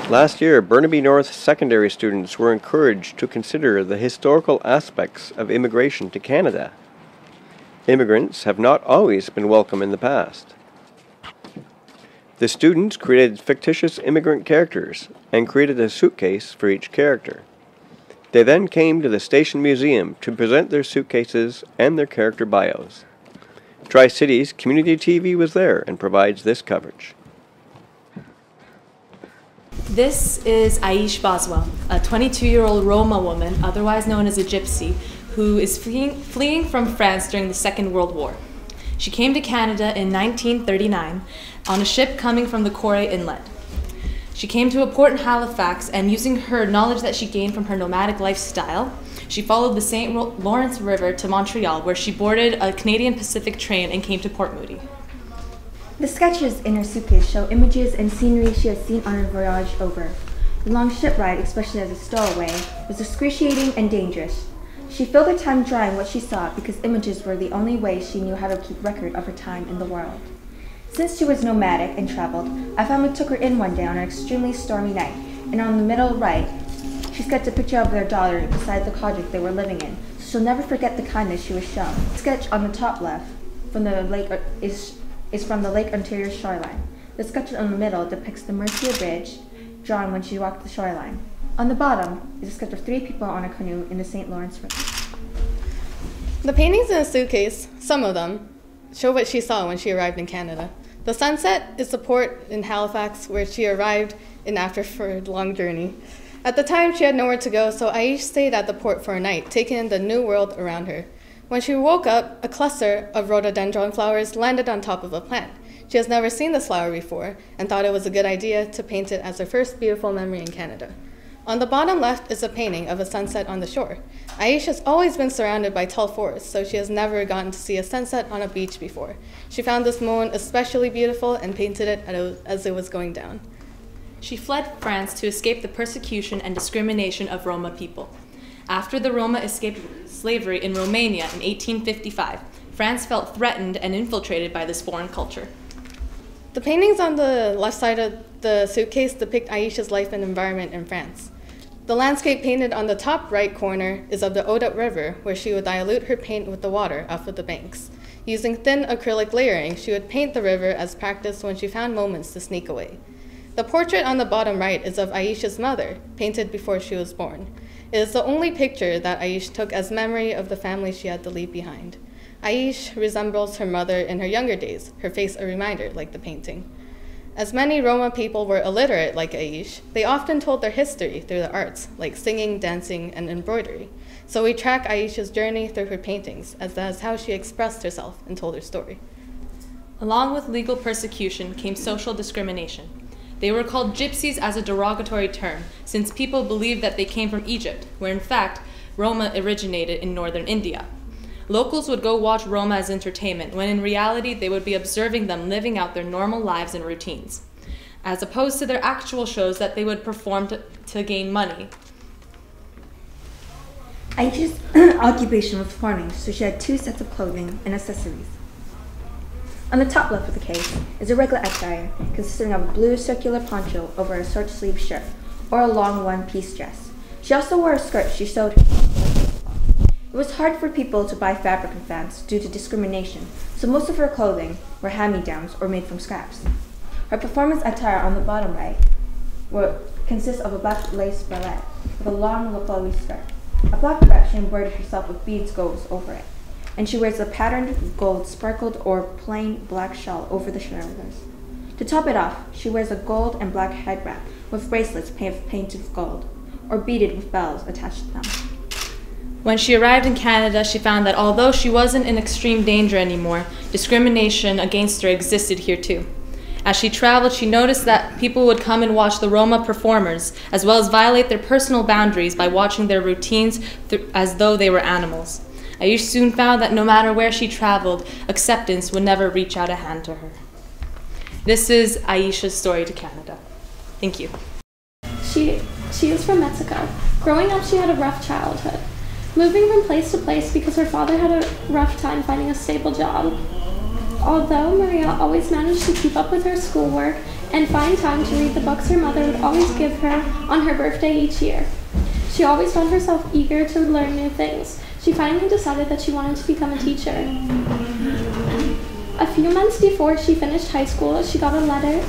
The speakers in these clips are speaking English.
Last year, Burnaby North secondary students were encouraged to consider the historical aspects of immigration to Canada. Immigrants have not always been welcome in the past. The students created fictitious immigrant characters and created a suitcase for each character. They then came to the Station Museum to present their suitcases and their character bios. Tri-Cities Community TV was there and provides this coverage. This is Ayisha Bosma, a 22-year-old Roma woman, otherwise known as a gypsy, who is fleeing from France during the Second World War. She came to Canada in 1939 on a ship coming from the Corée Inlet. She came to a port in Halifax, and using her knowledge that she gained from her nomadic lifestyle, she followed the St. Lawrence River to Montreal, where she boarded a Canadian Pacific train and came to Port Moody. The sketches in her suitcase show images and scenery she had seen on her voyage over. The long ship ride, especially as a stowaway, was excruciating and dangerous. She filled her time drawing what she saw because images were the only way she knew how to keep record of her time in the world. Since she was nomadic and traveled, a family took her in one day on an extremely stormy night, and on the middle right, she sketched a picture of their daughter beside the cottage they were living in, so she'll never forget the kindness she was shown. The sketch on the top left from the lake is from the Lake Ontario shoreline. The sketch on the middle depicts the Mercier Bridge, drawn when she walked the shoreline. On the bottom is a sketch of 3 people on a canoe in the St. Lawrence River. The paintings in the suitcase, some of them, show what she saw when she arrived in Canada. The sunset is the port in Halifax where she arrived in after for a long journey. At the time, she had nowhere to go, so Ayisha stayed at the port for a night, taking in the new world around her. When she woke up, a cluster of rhododendron flowers landed on top of a plant. She has never seen this flower before and thought it was a good idea to paint it as her first beautiful memory in Canada. On the bottom left is a painting of a sunset on the shore. Ayisha has always been surrounded by tall forests, so she has never gotten to see a sunset on a beach before. She found this moment especially beautiful and painted it as it was going down. She fled France to escape the persecution and discrimination of Roma people. After the Roma escaped slavery in Romania in 1855, France felt threatened and infiltrated by this foreign culture. The paintings on the left side of the suitcase depict Ayisha's life and environment in France. The landscape painted on the top right corner is of the Oda River, where she would dilute her paint with the water off of the banks. Using thin acrylic layering, she would paint the river as practice when she found moments to sneak away. The portrait on the bottom right is of Ayisha's mother, painted before she was born. It is the only picture that Ayisha took as memory of the family she had to leave behind. Ayisha resembles her mother in her younger days, her face a reminder like the painting. As many Roma people were illiterate like Ayisha, they often told their history through the arts, like singing, dancing, and embroidery. So we track Ayisha's journey through her paintings, as that is how she expressed herself and told her story. Along with legal persecution came social discrimination. They were called gypsies as a derogatory term, since people believed that they came from Egypt, where in fact, Roma originated in northern India. Locals would go watch Roma as entertainment, when in reality they would be observing them living out their normal lives and routines, as opposed to their actual shows that they would perform to gain money. Ayisha's occupation was farming, so she had 2 sets of clothing and accessories. On the top left of the case is a regular attire, consisting of a blue circular poncho over a short-sleeved shirt, or a long one-piece dress. She also wore a skirt she sewed herself. It was hard for people to buy fabric in France due to discrimination, so most of her clothing were hand-me-downs or made from scraps. Her performance attire on the bottom right consists of a black lace bralette with a long flowy skirt. A black dress she embroidered herself with beads goes over it, and she wears a patterned gold sparkled or plain black shawl over the shoulders. To top it off, she wears a gold and black head wrap with bracelets painted with gold, or beaded with bells attached to them. When she arrived in Canada, she found that although she wasn't in extreme danger anymore, discrimination against her existed here too. As she traveled, she noticed that people would come and watch the Roma performers, as well as violate their personal boundaries by watching their routines as though they were animals. Ayisha soon found that no matter where she traveled, acceptance would never reach out a hand to her. This is Ayisha's story to Canada. Thank you. She is from Mexico. Growing up, she had a rough childhood, moving from place to place because her father had a rough time finding a stable job. Although Maria always managed to keep up with her schoolwork and find time to read the books her mother would always give her on her birthday each year, she always found herself eager to learn new things. She finally decided that she wanted to become a teacher. A few months before she finished high school, she got a letter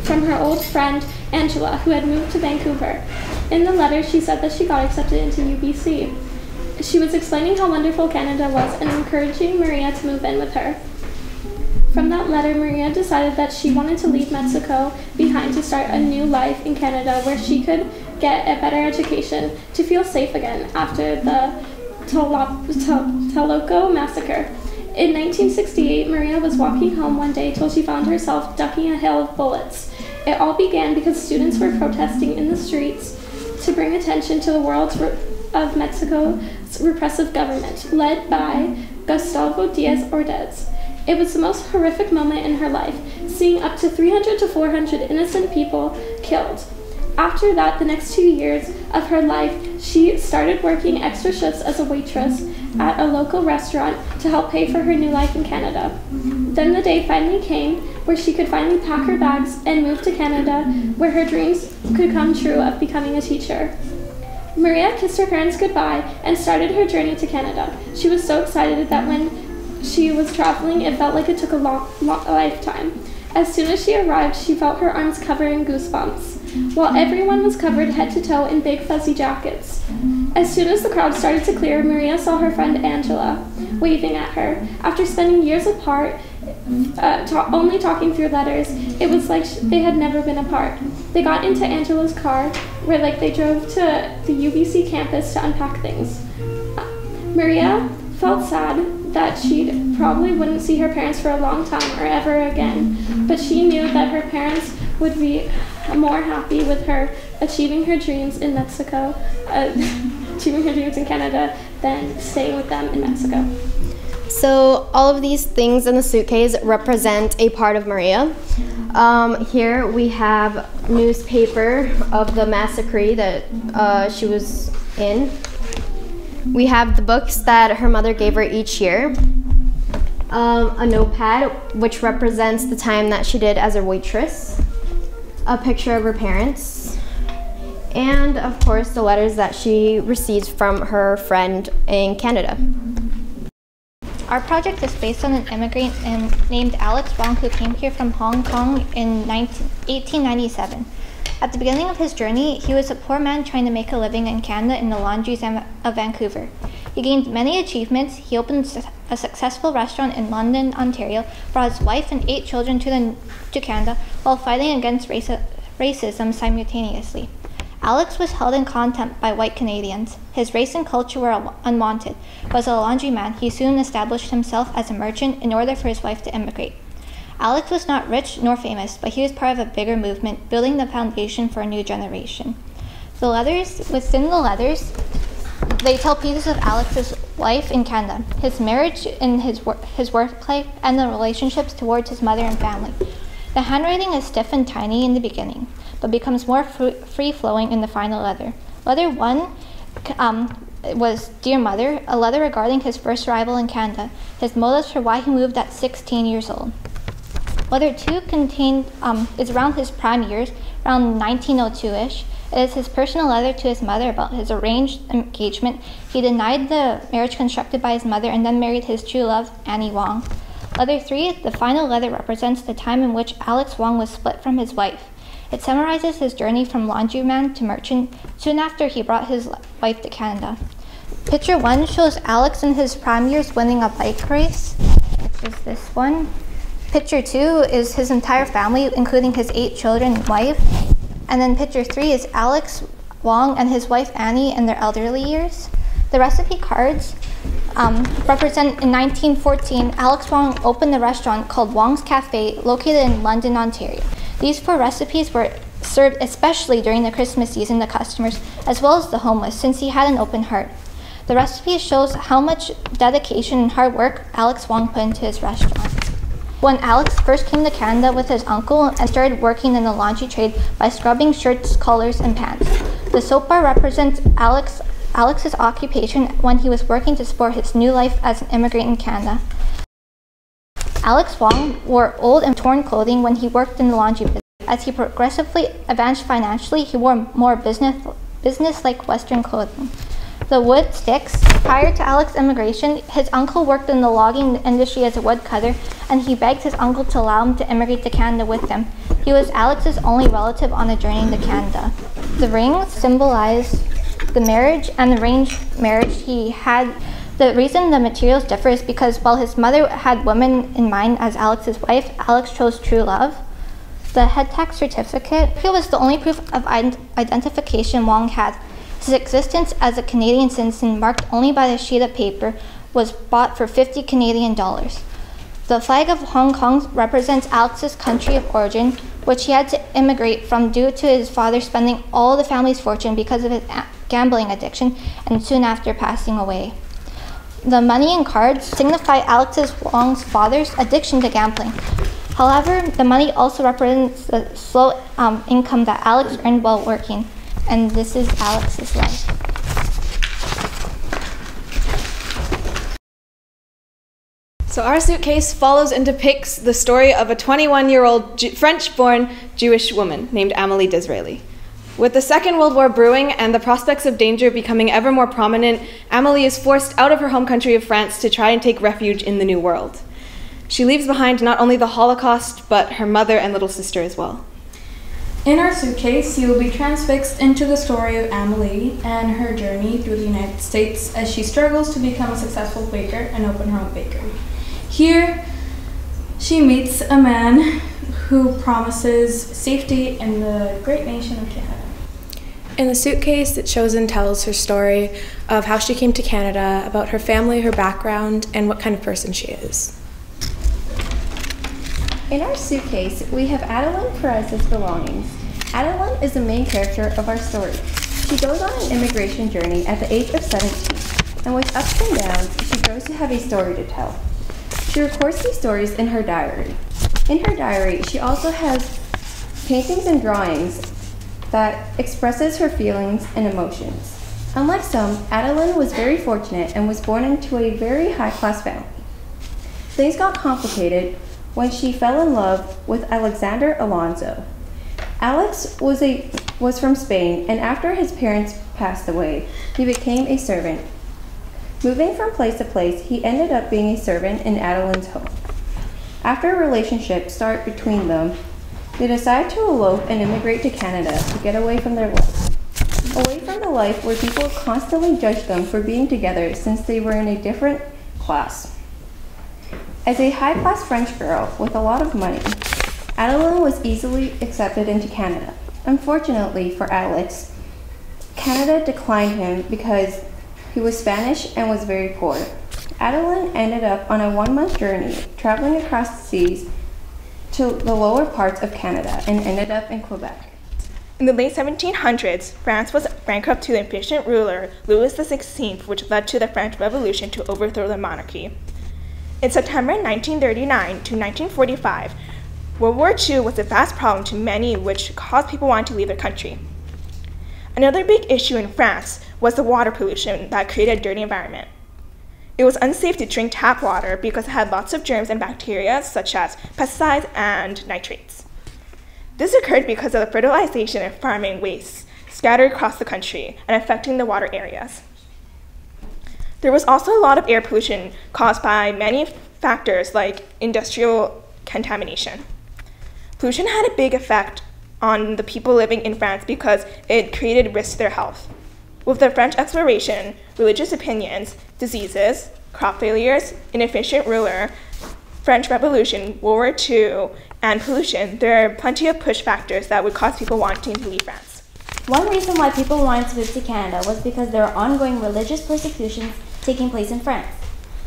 from her old friend Angela, who had moved to Vancouver. In the letter, she said that she got accepted into UBC. She was explaining how wonderful Canada was and encouraging Maria to move in with her. From that letter, Maria decided that she wanted to leave Mexico behind to start a new life in Canada where she could get a better education to feel safe again after the Taloco massacre. In 1968, Maria was walking home one day till she found herself ducking a hail of bullets. It all began because students were protesting in the streets to bring attention to the world of Mexico's repressive government, led by Gustavo Diaz Ordaz. It was the most horrific moment in her life, seeing up to 300 to 400 innocent people killed. After that, the next 2 years of her life, she started working extra shifts as a waitress at a local restaurant to help pay for her new life in Canada. Then the day finally came where she could finally pack her bags and move to Canada, where her dreams could come true of becoming a teacher. Maria kissed her parents goodbye and started her journey to Canada. She was so excited that when she was traveling, it felt like it took a long lifetime. As soon as she arrived, she felt her arms covered in goosebumps, while everyone was covered head to toe in big fuzzy jackets. As soon as the crowd started to clear, Maria saw her friend Angela waving at her. After spending years apart, only talking through letters, it was like they had never been apart. They got into Angela's car, where they drove to the UBC campus to unpack things. Maria felt sad that she probably wouldn't see her parents for a long time or ever again, but she knew that her parents would be more happy with her achieving her dreams in Mexico, achieving her dreams in Canada, than staying with them in Mexico. So all of these things in the suitcase represent a part of Maria. Here we have newspaper of the massacre that she was in. We have the books that her mother gave her each year. A notepad, which represents the time that she did as a waitress. A picture of her parents. And of course, the letters that she received from her friend in Canada. Our project is based on an immigrant named Alex Wang who came here from Hong Kong in 1897. At the beginning of his journey, he was a poor man trying to make a living in Canada in the laundries of Vancouver. He gained many achievements. He opened a successful restaurant in London, Ontario, brought his wife and 8 children to Canada while fighting against racism simultaneously. Alex was held in contempt by white Canadians. His race and culture were unwanted. As a laundryman, he soon established himself as a merchant in order for his wife to immigrate. Alex was not rich nor famous, but he was part of a bigger movement, building the foundation for a new generation. Within the letters, they tell pieces of Alex's life in Canada, his marriage and his work life, and the relationships towards his mother and family. The handwriting is stiff and tiny in the beginning, but becomes more free-flowing in the final letter. Letter 1 was Dear Mother, a letter regarding his first arrival in Canada, his motives for why he moved at 16 years old. Letter 2 is around his prime years, around 1902-ish. It is his personal letter to his mother about his arranged engagement. He denied the marriage constructed by his mother and then married his true love, Annie Wang. Letter 3, the final letter, represents the time in which Alex Wang was split from his wife. It summarizes his journey from laundryman to merchant soon after he brought his wife to Canada. Picture 1 shows Alex in his prime years winning a bike race, which is this one. Picture 2 is his entire family, including his 8 children and wife. And then picture 3 is Alex Wang and his wife Annie in their elderly years. The recipe cards represent in 1914, Alex Wang opened a restaurant called Wang's Cafe located in London, Ontario. These 4 recipes were served especially during the Christmas season to customers as well as the homeless, since he had an open heart. The recipe shows how much dedication and hard work Alex Wang put into his restaurant. When Alex first came to Canada with his uncle and started working in the laundry trade by scrubbing shirts, collars, and pants, the soap bar represents Alex's occupation when he was working to support his new life as an immigrant in Canada. Alex Wang wore old and torn clothing when he worked in the laundry business. As he progressively advanced financially, he wore more business-like Western clothing. The wood sticks. Prior to Alex's immigration, his uncle worked in the logging industry as a woodcutter, and he begged his uncle to allow him to immigrate to Canada with him. He was Alex's only relative on the journey to Canada. The rings symbolize the marriage and arranged marriage he had. The reason the materials differ is because while his mother had women in mind as Alex's wife, Alex chose true love. The head tax certificate was the only proof of identification Wang had. His existence as a Canadian citizen, marked only by the sheet of paper, was bought for 50 Canadian dollars. The flag of Hong Kong represents Alex's country of origin, which he had to immigrate from due to his father spending all the family's fortune because of his gambling addiction and soon after passing away. The money and cards signify Alex's Wang's father's addiction to gambling. However, the money also represents the slow income that Alex earned while working. And this is Alex's life. So our suitcase follows and depicts the story of a 21-year-old French-born Jewish woman named Amélie Disraeli. With the Second World War brewing and the prospects of danger becoming ever more prominent, Amélie is forced out of her home country of France to try and take refuge in the New World. She leaves behind not only the Holocaust, but her mother and little sister as well. In our suitcase, you will be transfixed into the story of Amélie and her journey through the United States as she struggles to become a successful baker and open her own bakery. Here, she meets a man who promises safety in the great nation of Canada. In the suitcase, it shows and tells her story of how she came to Canada, about her family, her background, and what kind of person she is. In our suitcase, we have Adeline Perez's belongings. Adeline is the main character of our story. She goes on an immigration journey at the age of 17, and with ups and downs, she grows to have a story to tell. She records these stories in her diary. In her diary, she also has paintings and drawings that expresses her feelings and emotions. Unlike some, Adeline was very fortunate and was born into a very high-class family. Things got complicated when she fell in love with Alexander Alonso. Alex was from Spain, and after his parents passed away, he became a servant. Moving from place to place, he ended up being a servant in Adeline's home. After a relationship started between them, they decided to elope and immigrate to Canada to get away from their life. Away from the life where people constantly judged them for being together since they were in a different class. As a high-class French girl with a lot of money, Adeline was easily accepted into Canada. Unfortunately for Alex, Canada declined him because he was Spanish and was very poor. Adeline ended up on a 1-month journey, traveling across the seas to the lower parts of Canada and ended up in Quebec. In the late 1700s, France was bankrupt to the efficient ruler Louis XVI, which led to the French Revolution to overthrow the monarchy. In September 1939 to 1945, World War II was a vast problem to many, which caused people wanting to leave their country. Another big issue in France was the water pollution that created a dirty environment. It was unsafe to drink tap water because it had lots of germs and bacteria such as pesticides and nitrates. This occurred because of the fertilization and farming wastes scattered across the country and affecting the water areas. There was also a lot of air pollution caused by many factors like industrial contamination. Pollution had a big effect on the people living in France because it created risks to their health. With the French exploration, religious opinions, diseases, crop failures, inefficient ruler, French Revolution, World War II, and pollution, there are plenty of push factors that would cause people wanting to leave France. One reason why people wanted to move to Canada was because there were ongoing religious persecutions taking place in France.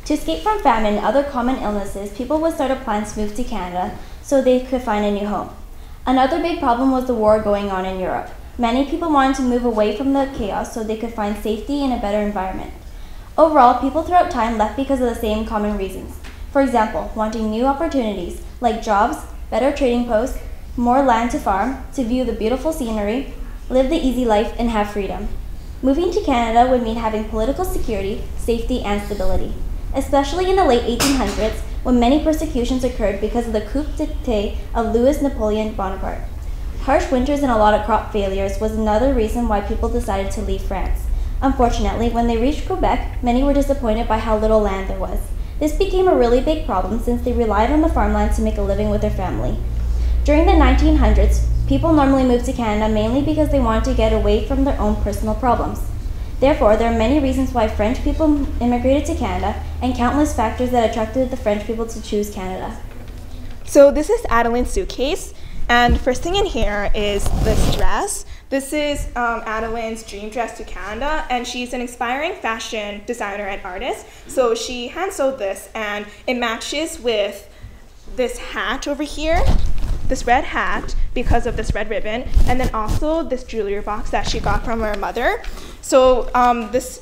To escape from famine and other common illnesses, people would start a plan to move to Canada so they could find a new home. Another big problem was the war going on in Europe. Many people wanted to move away from the chaos so they could find safety in a better environment. Overall, people throughout time left because of the same common reasons. For example, wanting new opportunities, like jobs, better trading posts, more land to farm, to view the beautiful scenery, live the easy life, and have freedom. Moving to Canada would mean having political security, safety, and stability. Especially in the late 1800s, when many persecutions occurred because of the coup d'etat of Louis Napoleon Bonaparte. Harsh winters and a lot of crop failures was another reason why people decided to leave France. Unfortunately, when they reached Quebec, many were disappointed by how little land there was. This became a really big problem since they relied on the farmland to make a living with their family. During the 1900s, people normally moved to Canada mainly because they wanted to get away from their own personal problems. Therefore, there are many reasons why French people immigrated to Canada and countless factors that attracted the French people to choose Canada. So this is Adeline's suitcase, and first thing in here is this dress. This is Adeline's dream dress to Canada, and she's an aspiring fashion designer and artist. So she hand sewed this, and it matches with this hat over here, this red hat, because of this red ribbon, and then also this jewelry box that she got from her mother. So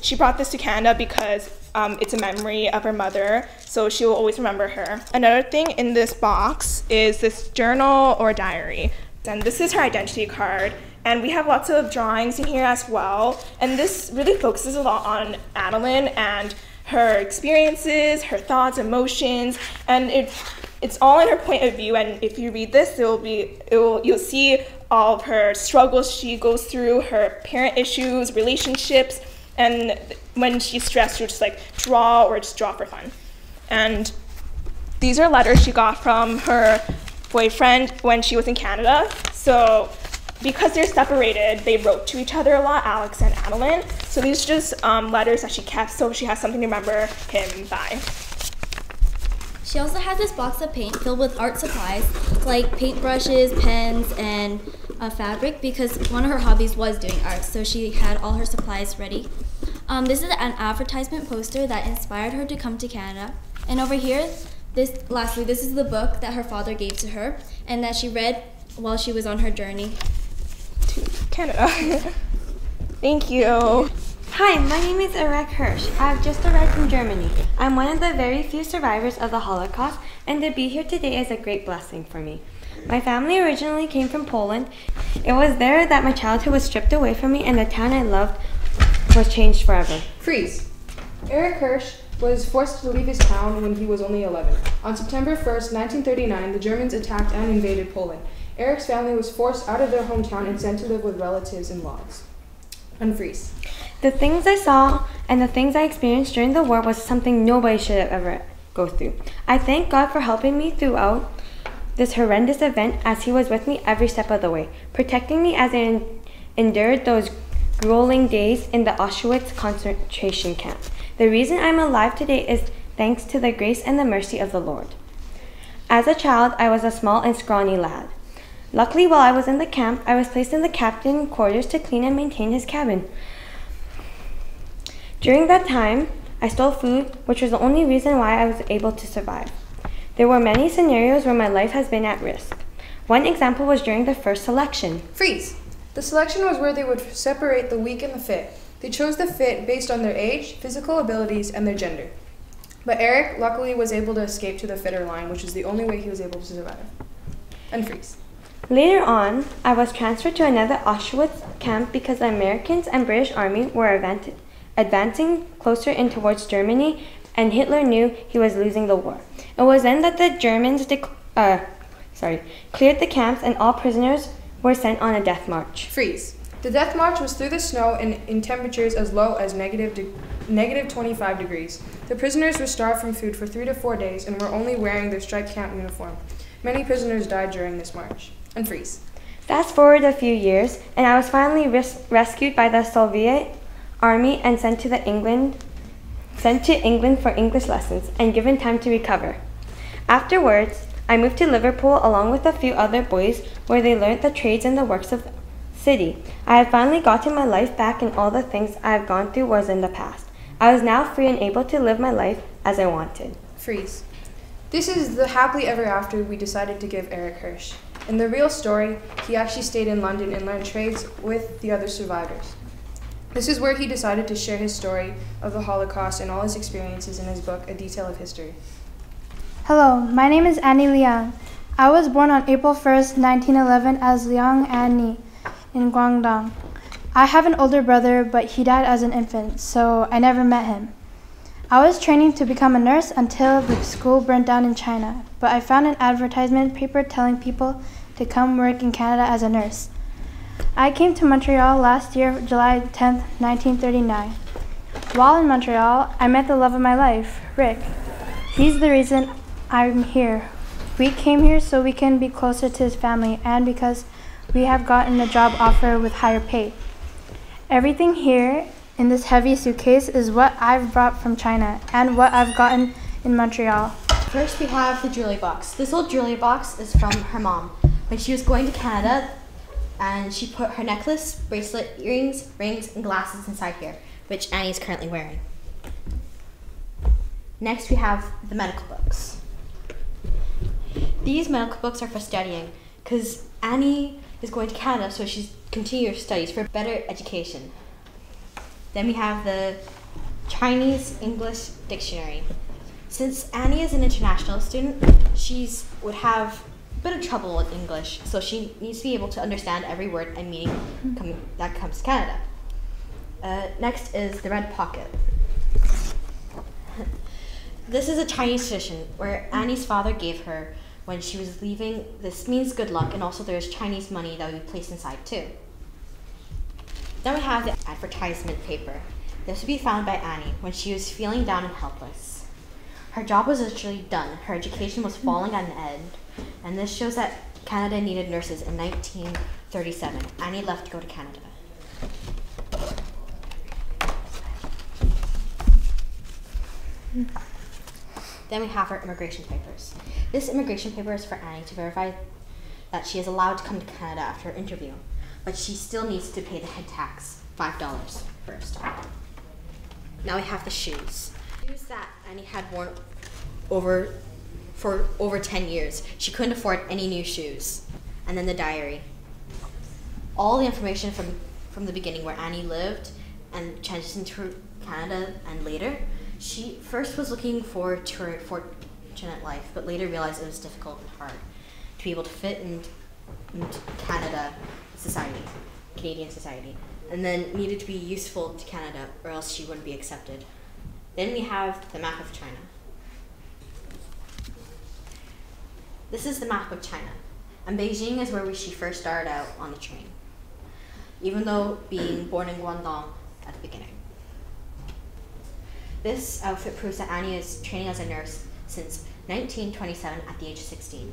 she brought this to Canada because it's a memory of her mother, so she will always remember her. Another thing in this box is this journal or diary, and this is her identity card. And we have lots of drawings in here as well. And this really focuses a lot on Adeline and her experiences, her thoughts, emotions, and it's all in her point of view. And if you read this, you'll see all of her struggles she goes through, her parent issues, relationships, and when she's stressed, she'll just like draw or just draw for fun. And these are letters she got from her boyfriend when she was in Canada. So because they're separated, they wrote to each other a lot, Alex and Adeline. So these are just letters that she kept so she has something to remember him by. She also has this box of paint filled with art supplies like paintbrushes, pens, and fabric because one of her hobbies was doing art, so she had all her supplies ready. This is an advertisement poster that inspired her to come to Canada. And over here, lastly, this is the book that her father gave to her and that she read while she was on her journey to Canada. Thank you. Hi, my name is Hirsch. I have just arrived from Germany. I'm one of the very few survivors of the Holocaust, and to be here today is a great blessing for me. My family originally came from Poland. It was there that my childhood was stripped away from me and the town I loved was changed forever. Freeze. Eric Hirsch was forced to leave his town when he was only 11. On September 1st, 1939, the Germans attacked and invaded Poland. Eric's family was forced out of their hometown and sent to live with relatives in logs. Unfreeze. The things I saw and the things I experienced during the war was something nobody should have ever go through. I thank God for helping me throughout this horrendous event as He was with me every step of the way, protecting me as I endured those grueling days in the Auschwitz concentration camp. The reason I'm alive today is thanks to the grace and the mercy of the Lord. As a child, I was a small and scrawny lad. Luckily, while I was in the camp, I was placed in the captain's quarters to clean and maintain his cabin. During that time, I stole food, which was the only reason why I was able to survive. There were many scenarios where my life has been at risk. One example was during the first selection. Freeze! The selection was where they would separate the weak and the fit. They chose the fit based on their age, physical abilities, and their gender. But Eric, luckily, was able to escape to the fitter line, which is the only way he was able to survive. Unfreeze. Later on, I was transferred to another Auschwitz camp because the Americans and British Army were advancing closer in towards Germany, and Hitler knew he was losing the war. It was then that the Germans cleared the camps and all prisoners were sent on a death march. Freeze. The death march was through the snow and in temperatures as low as negative 25 degrees. The prisoners were starved from food for 3 to 4 days and were only wearing their striped camp uniform. Many prisoners died during this march. Unfreeze. Fast forward a few years, and I was finally rescued by the Soviet Army and sent to England for English lessons and given time to recover. Afterwards, I moved to Liverpool along with a few other boys where they learned the trades and the works of the city. I had finally gotten my life back and all the things I have gone through was in the past. I was now free and able to live my life as I wanted. Freeze. This is the happily ever after we decided to give Eric Hirsch. In the real story, he actually stayed in London and learned trades with the other survivors. This is where he decided to share his story of the Holocaust and all his experiences in his book, A Detail of History. Hello, my name is Annie Liang. I was born on April 1st, 1911 as Liang Annie in Guangdong. I have an older brother, but he died as an infant, so I never met him. I was training to become a nurse until the school burnt down in China, but I found an advertisement paper telling people to come work in Canada as a nurse. I came to Montreal last year, July 10th, 1939. While in Montreal, I met the love of my life, Rick. He's the reason I'm here. We came here so we can be closer to his family and because we have gotten a job offer with higher pay. Everything here in this heavy suitcase is what I've brought from China and what I've gotten in Montreal. First, we have the jewelry box. This old jewelry box is from her mom. When she was going to Canada, and she put her necklace, bracelet, earrings, rings, and glasses inside here, which Annie is currently wearing. Next, we have the medical books. These medical books are for studying because Annie is going to Canada, so she's continuing her studies for better education. Then we have the Chinese English dictionary. Since Annie is an international student, she would have a bit of trouble with English, so she needs to be able to understand every word and meaning that comes to Canada. Next is the red pocket. This is a Chinese tradition where Annie's father gave her when she was leaving. This means good luck, and also there's Chinese money that would be placed inside too. Then we have the advertisement paper. This would be found by Annie when she was feeling down and helpless. Her job was literally done. Her education was falling on end, and this shows that Canada needed nurses in 1937. Annie left to go to Canada. Then we have her immigration papers. This immigration paper is for Annie to verify that she is allowed to come to Canada after her interview, but she still needs to pay the head tax, $5 first. Now we have the shoes. Shoes that Annie had worn for over 10 years. She couldn't afford any new shoes. And then the diary. All the information from the beginning where Annie lived and transitioned to Canada and later. She first was looking forward to her fortunate life, but later realized it was difficult and hard to be able to fit into Canada society, Canadian society, and then needed to be useful to Canada or else she wouldn't be accepted. Then we have the map of China. This is the map of China, and Beijing is where she first started out on the train, even though being born in Guangdong at the beginning. This outfit proves that Annie is training as a nurse since 1927 at the age of 16.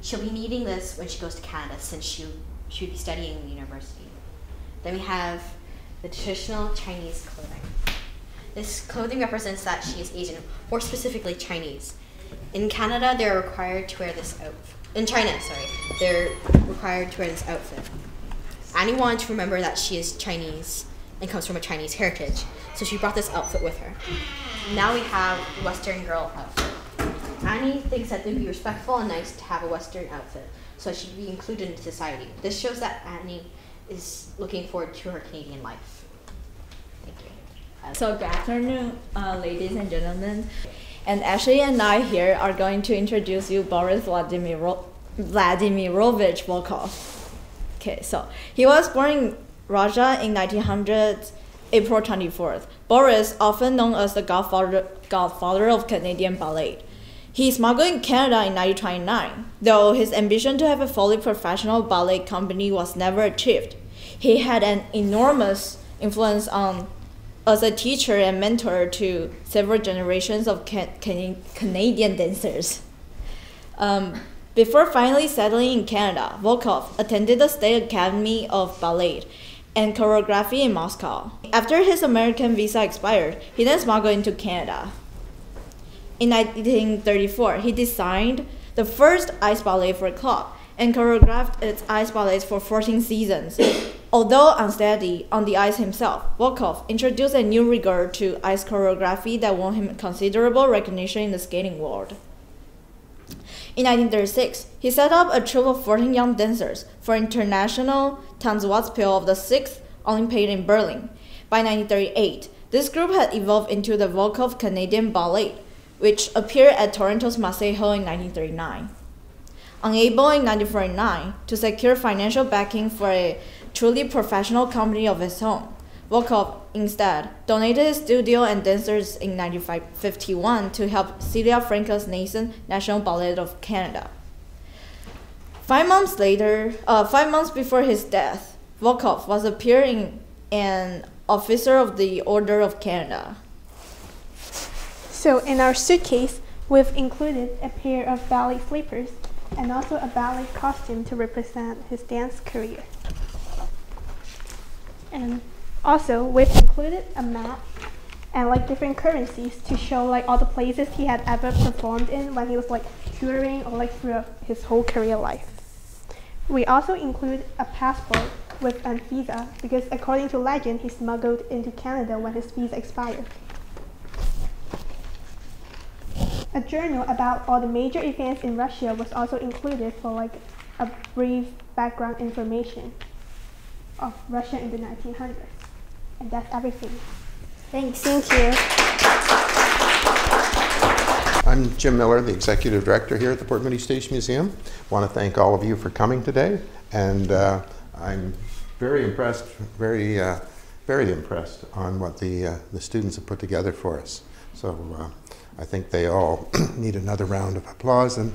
She'll be needing this when she goes to Canada since she would be studying in university. Then we have the traditional Chinese clothing. This clothing represents that she is Asian, more specifically Chinese. In Canada, they're required to wear this outfit. In China, sorry, they're required to wear this outfit. Annie wanted to remember that she is Chinese and comes from a Chinese heritage, so she brought this outfit with her. Now we have the Western girl outfit. Annie thinks that it would be respectful and nice to have a Western outfit, so she can be included in society. This shows that Annie is looking forward to her Canadian life. Thank you. So good afternoon, ladies and gentlemen. And Ashley and I here are going to introduce you Boris Vladimirovich Volkov. Okay, so he was born in Russia in 1900, April 24th. Boris, often known as the godfather of Canadian ballet. He smuggled in Canada in 1929, though his ambition to have a fully professional ballet company was never achieved. He had an enormous influence as a teacher and mentor to several generations of Canadian dancers. Before finally settling in Canada, Volkov attended the State Academy of Ballet and Choreography in Moscow. After his American visa expired, he then smuggled into Canada. In 1934, he designed the first ice ballet for a club and choreographed its ice ballets for 14 seasons. Although unsteady on the ice himself, Volkov introduced a new rigor to ice choreography that won him considerable recognition in the skating world. In 1936, he set up a troupe of 14 young dancers for International Tanzwartspiel of the 6th Olympiad in Berlin. By 1938, this group had evolved into the Volkov Canadian Ballet, which appeared at Toronto's Massey Hall in 1939. Unable in 1949 to secure financial backing for a truly professional company of his own, Volkov instead donated his studio and dancers in 1951 to help Celia Franco's nascent National Ballet of Canada. 5 months before his death, Volkov was appearing an officer of the Order of Canada. So in our suitcase, we've included a pair of ballet slippers and also a ballet costume to represent his dance career. And also, we've included a map and like different currencies to show like all the places he had ever performed in when he was like touring or like throughout his whole career life. We also include a passport with a visa because according to legend, he smuggled into Canada when his visa expired. A journal about all the major events in Russia was also included for like a brief background information of Russia in the 1900s. And that's everything. Thanks. Thank you. I'm Jim Miller, the Executive Director here at the Port Moody Station Museum. I want to thank all of you for coming today, and I'm very impressed, very impressed on what the students have put together for us. So I think they all need another round of applause. And